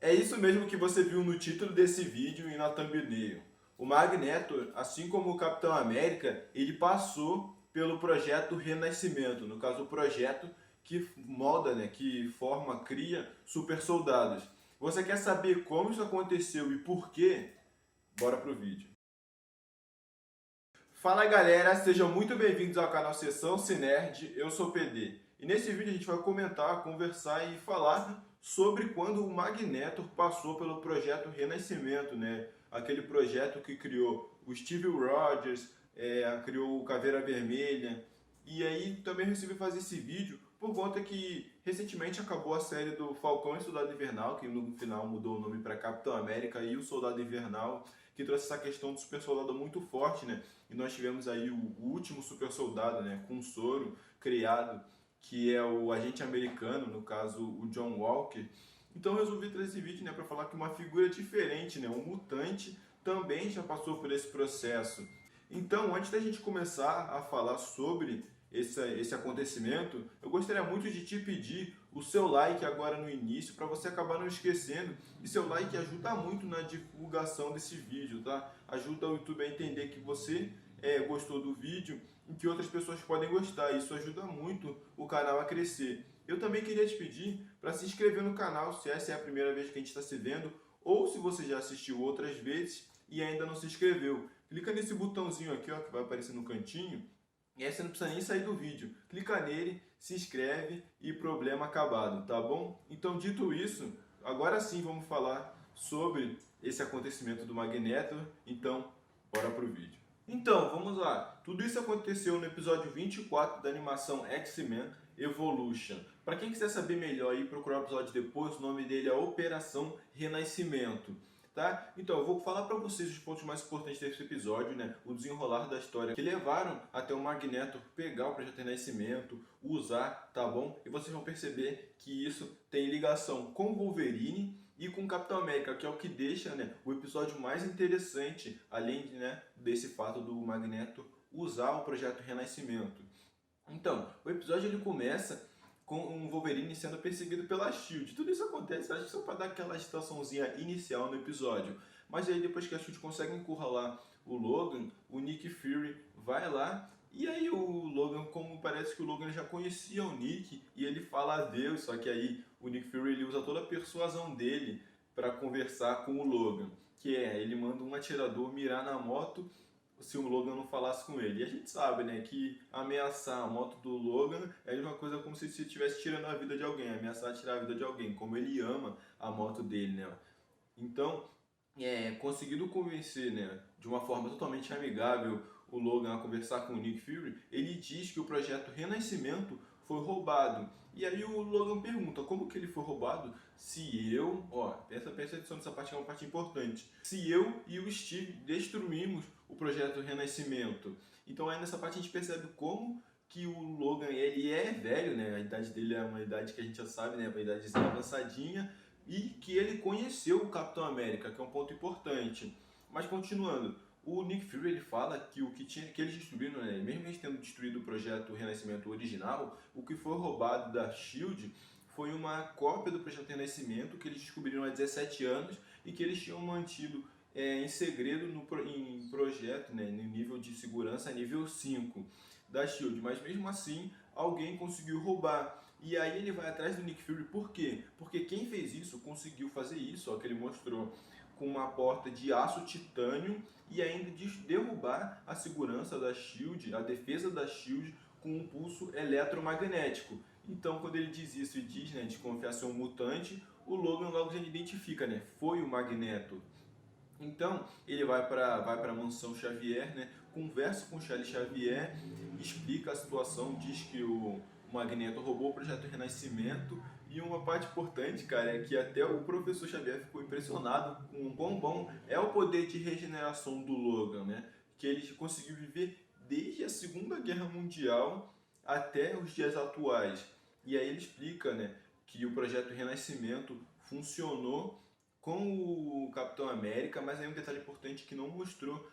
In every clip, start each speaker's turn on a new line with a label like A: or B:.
A: É isso mesmo que você viu no título desse vídeo e na thumbnail. O Magneto, assim como o Capitão América, ele passou pelo projeto Renascimento, no caso o projeto que molda, que forma, cria super soldados. Você quer saber como isso aconteceu e por quê? Bora pro vídeo. Fala galera, sejam muito bem-vindos ao canal Sessão Cinerd, eu sou o PD. E nesse vídeo a gente vai comentar, conversar e falar sobre quando o Magneto passou pelo projeto Renascimento, Aquele projeto que criou o Steve Rogers, criou o Caveira Vermelha. E aí também resolvi fazer esse vídeo por conta que recentemente acabou a série do Falcão e Soldado Invernal, que no final mudou o nome para Capitão América e o Soldado Invernal, que trouxe essa questão do super soldado muito forte, E nós tivemos aí o último super soldado, com soro criado, que é o agente americano, no caso o John Walker. Então eu resolvi trazer esse vídeo, para falar que uma figura diferente, um mutante, também já passou por esse processo. Então, antes da gente começar a falar sobre esse acontecimento, eu gostaria muito de te pedir o seu like agora no início, para você acabar não esquecendo. E seu like ajuda muito na divulgação desse vídeo, tá? Ajuda o YouTube a entender que você gostou do vídeo e que outras pessoas podem gostar. Isso ajuda muito o canal a crescer. Eu também queria te pedir para se inscrever no canal, se essa é a primeira vez que a gente está se vendo, ou se você já assistiu outras vezes e ainda não se inscreveu. Clica nesse botãozinho aqui, ó, que vai aparecer no cantinho. E aí você não precisa nem sair do vídeo. Clica nele, se inscreve e problema acabado, tá bom? Então, dito isso, agora sim vamos falar sobre esse acontecimento do Magneto. Então, bora pro vídeo. Então, vamos lá. Tudo isso aconteceu no episódio 24 da animação X-Men Evolution. Para quem quiser saber melhor e procurar o episódio depois, o nome dele é Operação Renascimento. Tá? Então, eu vou falar para vocês os pontos mais importantes desse episódio, o desenrolar da história que levaram até o Magneto pegar o Projeto Renascimento, usar, tá bom? E vocês vão perceber que isso tem ligação com o Wolverine e com o Capitão América, que é o que deixa o episódio mais interessante, além desse fato do Magneto usar o Projeto Renascimento. Então, o episódio ele começa com um Wolverine sendo perseguido pela SHIELD. Tudo isso acontece, acho que só para dar aquela situaçãozinha inicial no episódio. Mas aí depois que a SHIELD consegue encurralar o Logan, o Nick Fury vai lá. E aí o Logan, como parece que o Logan já conhecia o Nick, e ele fala adeus, só que aí o Nick Fury ele usa toda a persuasão dele para conversar com o Logan. Que é, ele manda um atirador mirar na moto se o Logan não falasse com ele. E a gente sabe, que ameaçar a moto do Logan é uma coisa como se você estivesse tirando a vida de alguém, ameaçar tirar a vida de alguém, como ele ama a moto dele, Então, conseguindo convencer, de uma forma totalmente amigável o Logan a conversar com o Nick Fury, ele diz que o projeto Renascimento foi roubado. E aí o Logan pergunta, como que ele foi roubado se eu, presta atenção nessa parte que é uma parte importante, se eu e o Steve destruímos o projeto Renascimento. Então aí nessa parte a gente percebe como que o Logan ele é velho, a idade dele é uma idade que a gente já sabe, uma idade avançadinha, e que ele conheceu o Capitão América, que é um ponto importante. Mas continuando, o Nick Fury ele fala que o que eles destruíram, mesmo eles tendo destruído o projeto Renascimento original, o que foi roubado da SHIELD foi uma cópia do projeto Renascimento que eles descobriram há 17 anos e que eles tinham mantido em segredo em projeto, no nível de segurança nível 5 da SHIELD. Mas mesmo assim, alguém conseguiu roubar. E aí ele vai atrás do Nick Fury, por quê? Porque quem fez isso, conseguiu fazer isso, que ele mostrou com uma porta de aço titânio e ainda derrubar a segurança da SHIELD, a defesa da SHIELD com um pulso eletromagnético. Então quando ele diz isso e diz, de confiar ser um mutante, o Logan logo já identifica, foi o Magneto. Então ele vai para a mansão Xavier, conversa com o Charles Xavier, explica a situação, diz que o Magneto roubou o projeto Renascimento. E uma parte importante, cara, é que até o professor Xavier ficou impressionado com o quão bom é o poder de regeneração do Logan, que ele conseguiu viver desde a Segunda Guerra Mundial até os dias atuais. E aí ele explica, que o projeto Renascimento funcionou com o Capitão América, mas aí um detalhe importante que não mostrou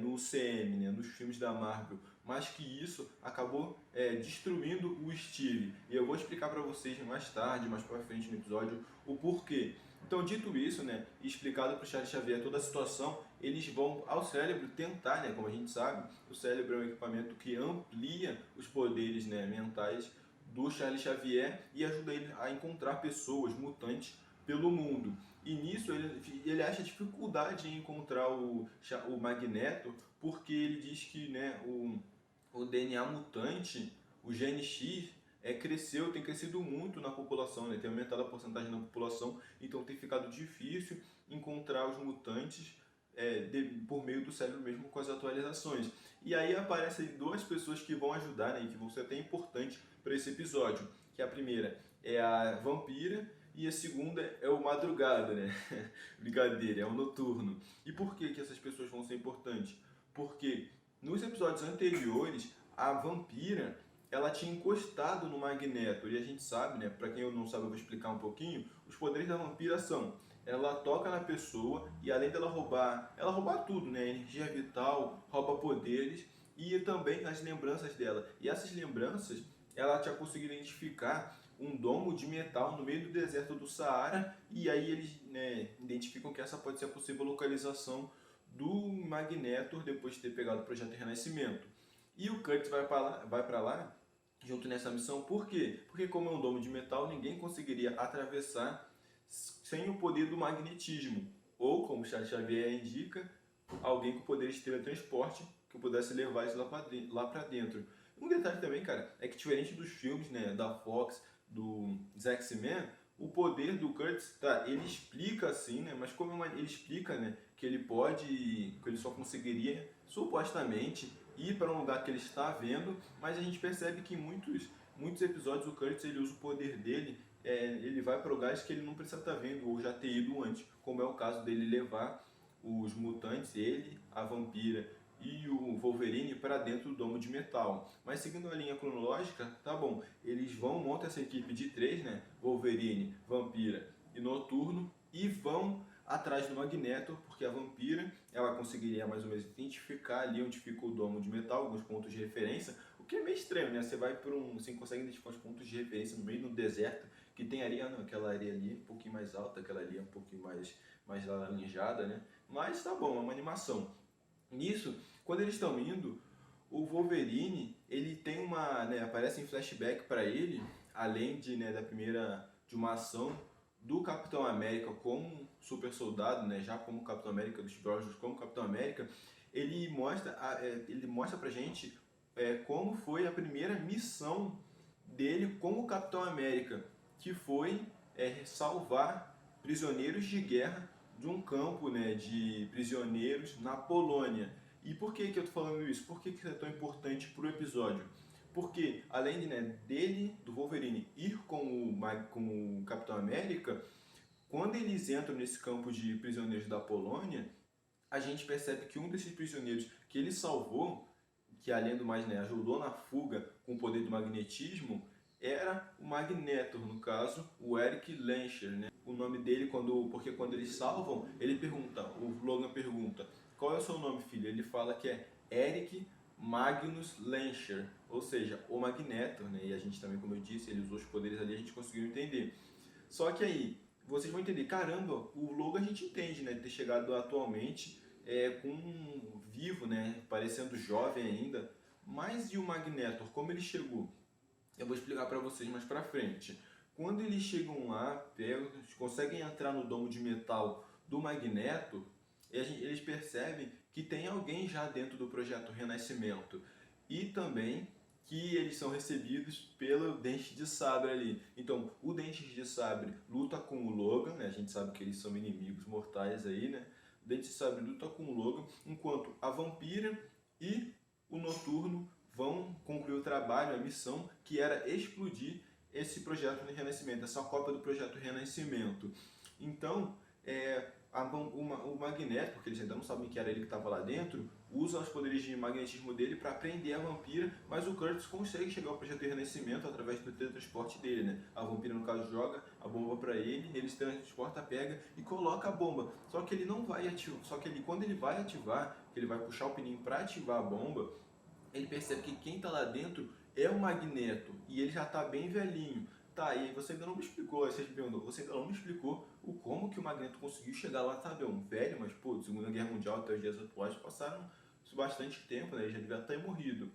A: no UCM, nos filmes da Marvel, mas que isso acabou destruindo o Steve. E eu vou explicar para vocês mais tarde, mais para frente no episódio, o porquê. Então, dito isso, né, e explicado para o Charles Xavier toda a situação, eles vão ao cérebro tentar, né, como a gente sabe, o cérebro é um equipamento que amplia os poderes, né, mentais do Charles Xavier e ajuda ele a encontrar pessoas mutantes pelo mundo. E nisso ele acha dificuldade em encontrar o Magneto, porque ele diz que, né, o DNA mutante, o gene X, tem crescido muito na população, né? Tem aumentado a porcentagem na população, então tem ficado difícil encontrar os mutantes por meio do cérebro mesmo com as atualizações. E aí aparecem duas pessoas que vão ajudar, né, e que vão ser até importantes para esse episódio, que a primeira é a Vampira e a segunda é o Madrugada, né? Brincadeira, é o Noturno. E por que essas pessoas vão ser importantes? Porque nos episódios anteriores, a Vampira ela tinha encostado no Magneto, e a gente sabe, né, para quem não sabe eu vou explicar um pouquinho, os poderes da Vampira são, ela toca na pessoa e além dela roubar, ela rouba tudo, né, energia vital, rouba poderes e também as lembranças dela. E essas lembranças, ela tinha conseguido identificar um domo de metal no meio do deserto do Saara e aí eles, né, identificam que essa pode ser a possível localização do Magneto depois de ter pegado o Projeto Renascimento. E o Curtis vai para lá junto nessa missão, por quê? Porque como é um domo de metal, ninguém conseguiria atravessar sem o poder do magnetismo. Ou, como Charles Xavier indica, alguém com poderes de teletransporte que pudesse levar isso lá para dentro. Um detalhe também, cara, é que diferente dos filmes, né, da Fox, do X-Men, o poder do Curtis, tá, ele explica assim, né, mas como ele explica, né, que ele só conseguiria, supostamente, ir para um lugar que ele está vendo, mas a gente percebe que em muitos episódios o Curtis ele usa o poder dele, ele vai para lugares que ele não precisa estar vendo ou já ter ido antes, como é o caso dele levar os mutantes, ele, a Vampira e o Wolverine para dentro do domo de metal. Mas seguindo a linha cronológica, tá bom, eles montam essa equipe de três, né? Wolverine, Vampira e Noturno, e vão atrás do Magneto, porque a Vampira ela conseguiria mais ou menos identificar ali onde fica o domo de metal, alguns pontos de referência, o que é meio estranho, né? Você consegue identificar os pontos de referência no meio do deserto, que tem areia, não, aquela areia ali um pouquinho mais alta, aquela ali um pouquinho mais laranjada, né? Mas tá bom, é uma animação. Nisso, quando eles estão indo, o Wolverine, ele tem aparece em flashback para ele, além de uma ação do Capitão América como super soldado, né, já como Capitão América dos Brosnan, como Capitão América, ele mostra pra gente como foi a primeira missão dele como Capitão América, que foi salvar prisioneiros de guerra de um campo, né, de prisioneiros na Polônia. E por que eu tô falando isso? Por que é tão importante para o episódio? Porque, além do Wolverine, ir com o Capitão América, quando eles entram nesse campo de prisioneiros da Polônia, a gente percebe que um desses prisioneiros que ele salvou, que além do mais, né, ajudou na fuga com o poder do magnetismo, era o Magneto, no caso, o Eric Lenscher, né? O nome dele, porque quando eles salvam, o Logan pergunta, qual é o seu nome, filho? Ele fala que é Eric Magnus Lenscher, ou seja, o Magneto, né? E a gente também, como eu disse, ele usou os poderes ali, a gente conseguiu entender. Só que aí, vocês vão entender, caramba, o Logan a gente entende, né? De ter chegado atualmente vivo, né? Parecendo jovem ainda. Mas e o Magneto, como ele chegou? Eu vou explicar para vocês mais para frente. Quando eles chegam lá, conseguem entrar no domo de metal do Magneto, eles percebem que tem alguém já dentro do Projeto Renascimento. E também que eles são recebidos pelo Dente de Sabre ali. Então, o Dente de Sabre luta com o Logan, né? A gente sabe que eles são inimigos mortais aí, né? O Dente de Sabre luta com o Logan, enquanto a Vampira e o Noturno vão concluir o trabalho, a missão, que era explodir esse projeto de Renascimento, essa cópia do projeto Renascimento. Então, o Magneto, porque eles ainda não sabem que era ele que estava lá dentro, usa os poderes de magnetismo dele para prender a Vampira, mas o Curtis consegue chegar ao projeto de Renascimento através do teletransporte dele, né? A Vampira, no caso, joga a bomba para ele se teletransporta, pega e coloca a bomba. Só que ele não vai ativar, quando ele vai ativar, que ele vai puxar o pininho para ativar a bomba, ele percebe que quem está lá dentro é o Magneto e ele já está bem velhinho. Tá, e você ainda não me explicou, você ainda não me explicou o como que o Magneto conseguiu chegar lá, sabe? É um velho, mas, pô, da Segunda Guerra Mundial até os dias atuais passaram bastante tempo, né? Ele já devia ter morrido.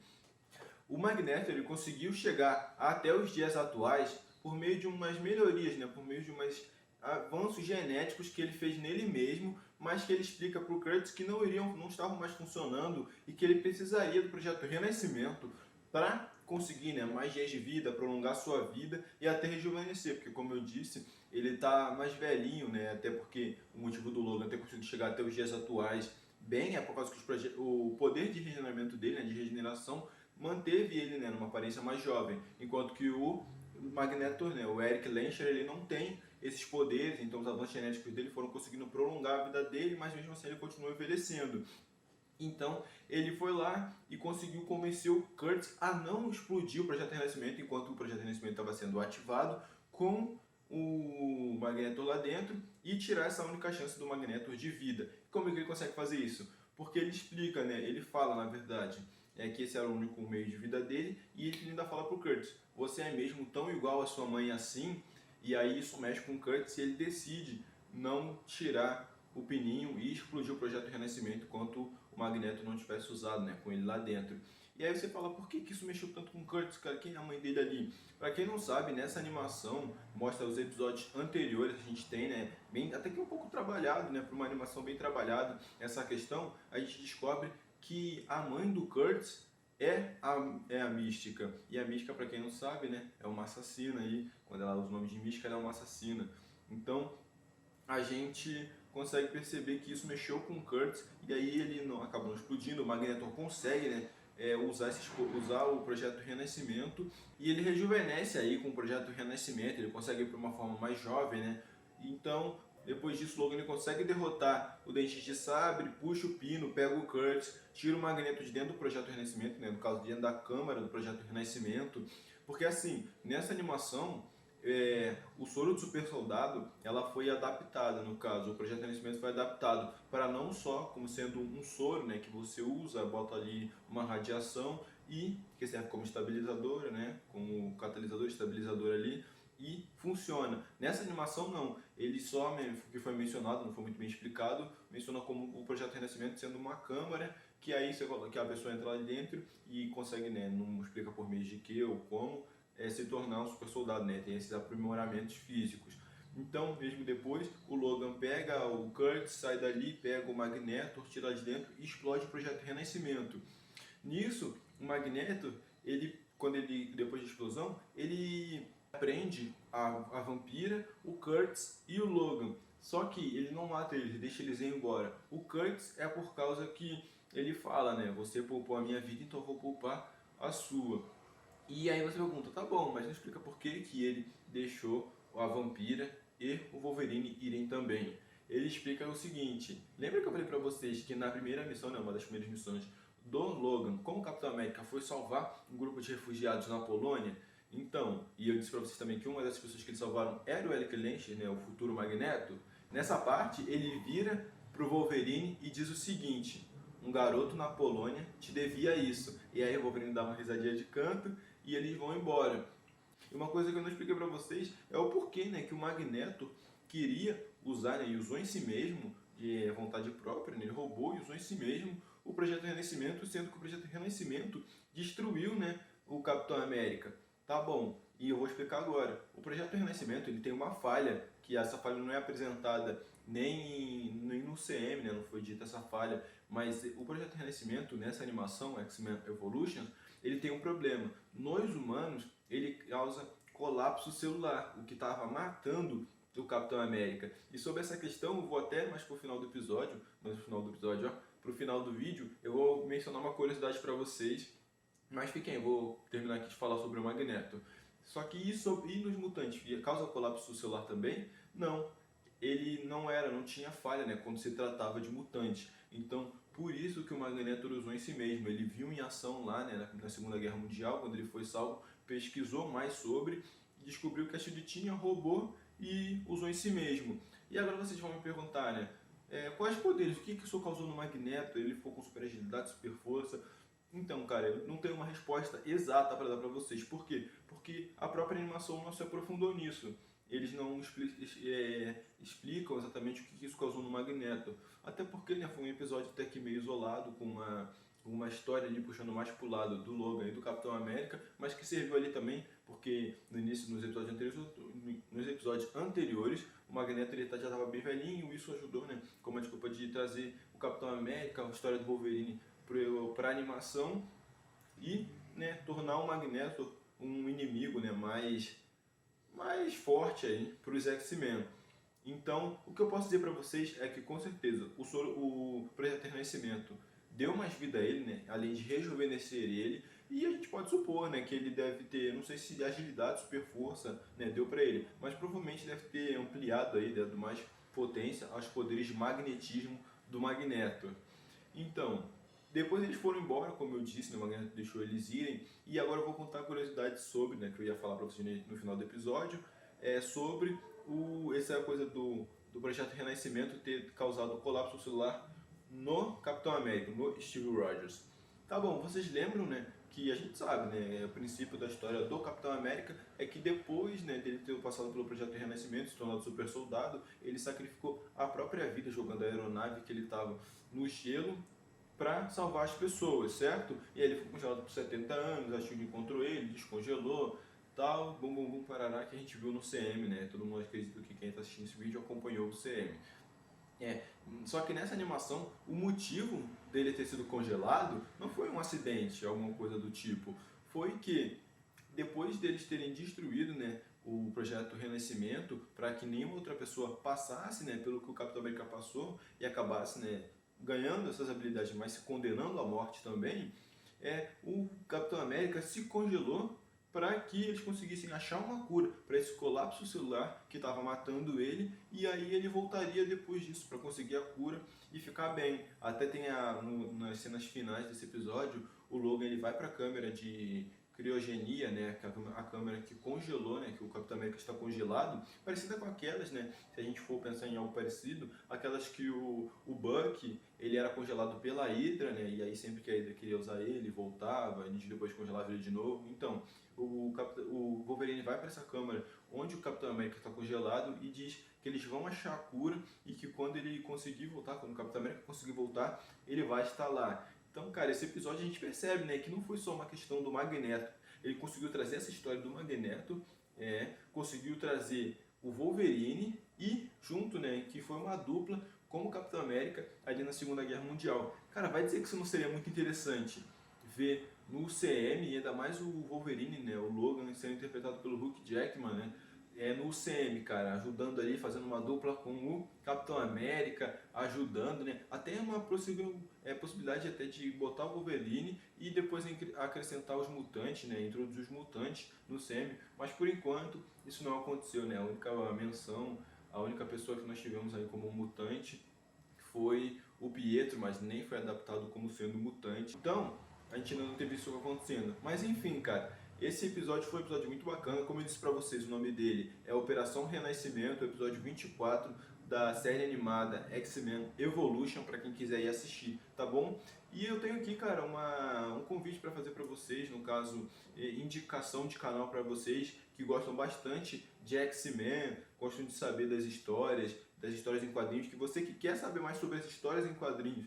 A: O Magneto ele conseguiu chegar até os dias atuais por meio de umas melhorias, né? Por meio de umas avanços genéticos que ele fez nele mesmo, mas que ele explica para o Kurtz que não estavam mais funcionando e que ele precisaria do projeto Renascimento para conseguir, né, mais dias de vida, prolongar sua vida e até rejuvenescer, porque como eu disse, ele está mais velhinho, né? Até porque o motivo do Logan ter conseguido chegar até os dias atuais bem é por causa que o poder de regeneramento dele, né, de regeneração, manteve ele, né, numa aparência mais jovem, enquanto que o Magneto, né, o Erik Lehnsherr, ele não tem esses poderes, então os avanços genéticos dele foram conseguindo prolongar a vida dele, mas mesmo assim ele continua envelhecendo. Então ele foi lá e conseguiu convencer o Kurtz a não explodir o Projeto Renascimento enquanto o Projeto Renascimento estava sendo ativado, com o Magneto lá dentro, e tirar essa única chance do Magneto de vida. Como é que ele consegue fazer isso? Porque ele explica, né? Ele fala, na verdade, que esse era o único meio de vida dele, e ele ainda fala pro Kurtz: você é mesmo tão igual à sua mãe assim? E aí isso mexe com o Kurtz e ele decide não tirar o pininho e explodir o Projeto Renascimento enquanto o Magneto não tivesse usado, né, com ele lá dentro. E aí você fala, por que isso mexeu tanto com o Kurtz, cara? Quem é a mãe dele ali? Pra quem não sabe, nessa animação, mostra os episódios anteriores, a gente tem, né, bem, até que um pouco trabalhado, né, pra uma animação bem trabalhada, essa questão, a gente descobre que a mãe do Kurtz é a Mística. E a Mística, pra quem não sabe, né, é uma assassina aí. Quando ela usa o nome de Mística, ela é uma assassina. Então, a gente consegue perceber que isso mexeu com o Kurtz, e aí ele acabou não explodindo. O Magneto consegue, né, usar o Projeto Renascimento, e ele rejuvenesce aí com o Projeto Renascimento, ele consegue ir para uma forma mais jovem, né? Então, depois disso, Logan ele consegue derrotar o Dente de Sabre, puxa o pino, pega o Kurtz, tira o Magneto de dentro do Projeto Renascimento, né, no caso, dentro da câmara do Projeto Renascimento, porque assim, nessa animação, o soro do super soldado, ela foi adaptada, no caso, o Projeto Renascimento foi adaptado para não só como sendo um soro, né, que você usa, bota ali uma radiação e que serve como estabilizador, né, como catalisador, estabilizador ali, e funciona. Nessa animação não, ele só, que foi mencionado, não foi muito bem explicado, menciona como o Projeto Renascimento sendo uma câmara, que aí que a pessoa entra lá dentro e consegue, né, não explica por meio de que ou como, se tornar um super soldado, né? Tem esses aprimoramentos físicos. Então, mesmo depois, o Logan pega o Kurtz, sai dali, pega o Magneto, tira de dentro e explode o Projeto Renascimento. Nisso, o Magneto, depois da explosão, ele prende a vampira, o Kurtz e o Logan. Só que ele não mata eles, ele deixa eles ir embora. O Kurtz é por causa que ele fala, né? Você poupou a minha vida, então eu vou poupar a sua. E aí você pergunta, tá bom, mas não explica por que ele deixou a vampira e o Wolverine irem também. Ele explica o seguinte: lembra que eu falei pra vocês que na primeira missão, né, uma das primeiras missões do Logan, como Capitão América, foi salvar um grupo de refugiados na Polônia? Então, e eu disse pra vocês também que uma das pessoas que eles salvaram era o Erik Lehnsherr, né, o futuro Magneto. Nessa parte, ele vira pro Wolverine e diz o seguinte: um garoto na Polônia te devia isso. E aí o Wolverine dá uma risadinha de canto e eles vão embora. E uma coisa que eu não expliquei pra vocês é o porquê, né, que o Magneto queria usar, né, e usou em si mesmo, de vontade própria, né, ele roubou e usou em si mesmo o Projeto Renascimento, sendo que o Projeto Renascimento destruiu, né, o Capitão América. Tá bom, e eu vou explicar agora. O Projeto Renascimento ele tem uma falha, que essa falha não é apresentada nem no CM, né, não foi dita essa falha, mas o Projeto Renascimento, nessa animação, X-Men Evolution, ele tem um problema. Nos humanos, ele causa colapso celular, o que estava matando o Capitão América. E sobre essa questão, eu vou até mais pro final do episódio, pro final do vídeo, eu vou mencionar uma curiosidade para vocês. Mas fiquem, eu vou terminar aqui de falar sobre o Magneto. Só que isso, e nos mutantes, causa colapso celular também? Não. Ele não tinha falha, né, quando se tratava de mutante. Então, por isso que o Magneto usou em si mesmo. Ele viu em ação lá, né, na Segunda Guerra Mundial, quando ele foi salvo, pesquisou mais sobre, descobriu que a SHIELD tinha, roubou e usou em si mesmo. E agora vocês vão me perguntar, né, quais poderes? O que isso causou no Magneto? Ele ficou com super agilidade, super força? Então, cara, eu não tenho uma resposta exata para dar para vocês. Por quê? Porque a própria animação não se aprofundou nisso. eles não explicam exatamente o que isso causou no Magneto. Até porque, né, foi um episódio até que meio isolado, com uma história ali puxando mais pro lado do Logan e do Capitão América, mas que serviu ali também, porque no início, nos episódios anteriores, o Magneto já estava bem velhinho, e isso ajudou, né, como a desculpa de trazer o Capitão América, a história do Wolverine para animação e, né, tornar o Magneto um inimigo, né, mais forte aí para os X-Men. Então, o que eu posso dizer para vocês é que, com certeza, o Projeto Renascimento deu mais vida a ele, né? Além de rejuvenescer ele, e a gente pode supor, né, que ele deve ter, não sei se agilidade, super força, né, deu para ele, mas provavelmente deve ter ampliado aí, dado mais potência aos poderes de magnetismo do Magneto. Então, depois eles foram embora, como eu disse, né, o Magneto deixou eles irem, e agora eu vou contar curiosidades sobre, né, que eu ia falar para vocês no final do episódio, sobre essa coisa do Projeto Renascimento ter causado colapso celular no Capitão América, no Steve Rogers. Tá bom, vocês lembram, né, que a gente sabe, né, o princípio da história do Capitão América é que depois, né, dele ter passado pelo Projeto Renascimento, se tornado super soldado, ele sacrificou a própria vida jogando a aeronave que ele estava no gelo para salvar as pessoas, certo? E aí ele foi congelado por 70 anos, a SHIELD encontrou ele, descongelou, tal, bum bum bum parará, que a gente viu no CM, né? Todo mundo acredita que quem está assistindo esse vídeo acompanhou o CM. Só que nessa animação, o motivo dele ter sido congelado não foi um acidente, alguma coisa do tipo. Foi que, depois deles terem destruído, né, o Projeto Renascimento, para que nenhuma outra pessoa passasse, né, pelo que o Capitão América passou e acabasse, né, ganhando essas habilidades, mas se condenando à morte também, o Capitão América se congelou para que eles conseguissem achar uma cura para esse colapso celular que estava matando ele, e aí ele voltaria depois disso para conseguir a cura e ficar bem. Até tem nas cenas finais desse episódio, o Logan ele vai para a câmera de criogenia, né, que é a câmera que congelou, né, que o Capitão América está congelado, parecida com aquelas, né, se a gente for pensar em algo parecido, aquelas que o Bucky, ele era congelado pela Hydra, né, e aí sempre que a Hydra queria usar ele, voltava, a gente depois congelava ele de novo. Então, o Wolverine vai para essa câmera onde o Capitão América está congelado e diz que eles vão achar a cura e que quando ele conseguir voltar, quando o Capitão América conseguir voltar, ele vai estar lá. Então, cara, esse episódio a gente percebe, né, que não foi só uma questão do Magneto. Ele conseguiu trazer essa história do Magneto, conseguiu trazer o Wolverine e junto, né, que foi uma dupla como o Capitão América ali na Segunda Guerra Mundial. Cara, vai dizer que isso não seria muito interessante ver no CM, e ainda mais o Wolverine, né, o Logan sendo interpretado pelo Hugh Jackman, né, no CM, cara, ajudando ali, fazendo uma dupla com o Capitão América, ajudando, né, até uma possibilidade até de botar o Wolverine e depois acrescentar os mutantes, né, introduzir os mutantes no CM, mas por enquanto isso não aconteceu, né, a única menção, a única pessoa que nós tivemos aí como mutante foi o Pietro, mas nem foi adaptado como sendo mutante. Então, a gente ainda não teve isso acontecendo. Mas enfim, cara, esse episódio foi um episódio muito bacana. Como eu disse pra vocês, o nome dele é Operação Renascimento, episódio 24 da série animada X-Men Evolution, para quem quiser ir assistir, tá bom? E eu tenho aqui, cara, um convite para fazer para vocês, no caso, indicação de canal para vocês que gostam bastante de X-Men, gostam de saber das histórias em quadrinhos, que você que quer saber mais sobre as histórias em quadrinhos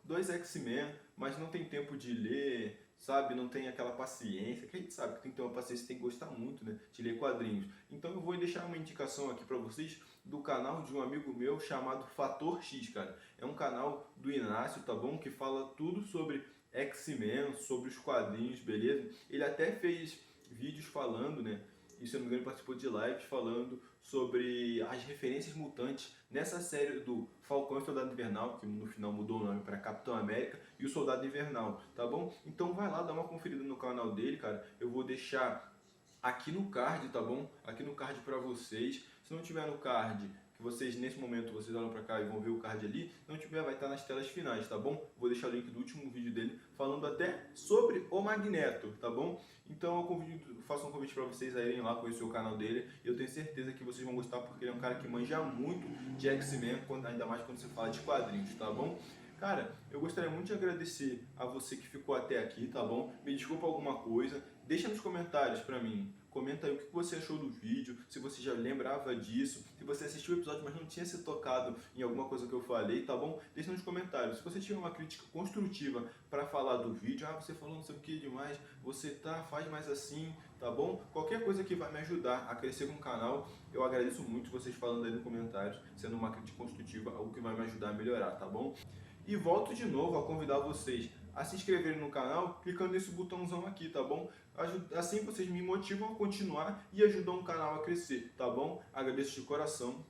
A: dos X-Men, mas não tem tempo de ler, sabe, não tem aquela paciência, que a gente sabe que tem que ter uma paciência, tem que gostar muito, né, de ler quadrinhos. Então eu vou deixar uma indicação aqui para vocês do canal de um amigo meu chamado Fator X, cara. É um canal do Inácio, tá bom? Que fala tudo sobre X-Men, sobre os quadrinhos, beleza? Ele até fez vídeos falando, né, e se eu não me engano ele participou de lives falando sobre as referências mutantes nessa série do Falcão e Soldado Invernal, que no final mudou o nome para Capitão América, e o Soldado Invernal, tá bom? Então vai lá, dá uma conferida no canal dele, cara. Eu vou deixar aqui no card, tá bom? Aqui no card para vocês. Se não tiver no card, que vocês nesse momento vocês olham para cá e vão ver o card ali, não tiver, vai estar nas telas finais, tá bom? Vou deixar o link do último vídeo dele falando até sobre o Magneto, tá bom? Então eu faço um convite para vocês a irem lá conhecer o canal dele, e eu tenho certeza que vocês vão gostar, porque ele é um cara que manja muito de X-Men, ainda mais quando você fala de quadrinhos, tá bom? Cara, eu gostaria muito de agradecer a você que ficou até aqui, tá bom? Me desculpa alguma coisa, deixa nos comentários pra mim Comenta aí o que você achou do vídeo, se você já lembrava disso, se você assistiu o episódio, mas não tinha se tocado em alguma coisa que eu falei, tá bom? Deixa nos comentários. Se você tiver uma crítica construtiva para falar do vídeo, você falou não sei o que demais, faz mais assim, tá bom? Qualquer coisa que vai me ajudar a crescer com o canal, eu agradeço muito vocês falando aí nos comentários, sendo uma crítica construtiva, algo que vai me ajudar a melhorar, tá bom? E volto de novo a convidar vocês a se inscreverem no canal, clicando nesse botãozão aqui, tá bom? Assim vocês me motivam a continuar e ajudam o canal a crescer, tá bom? Agradeço de coração.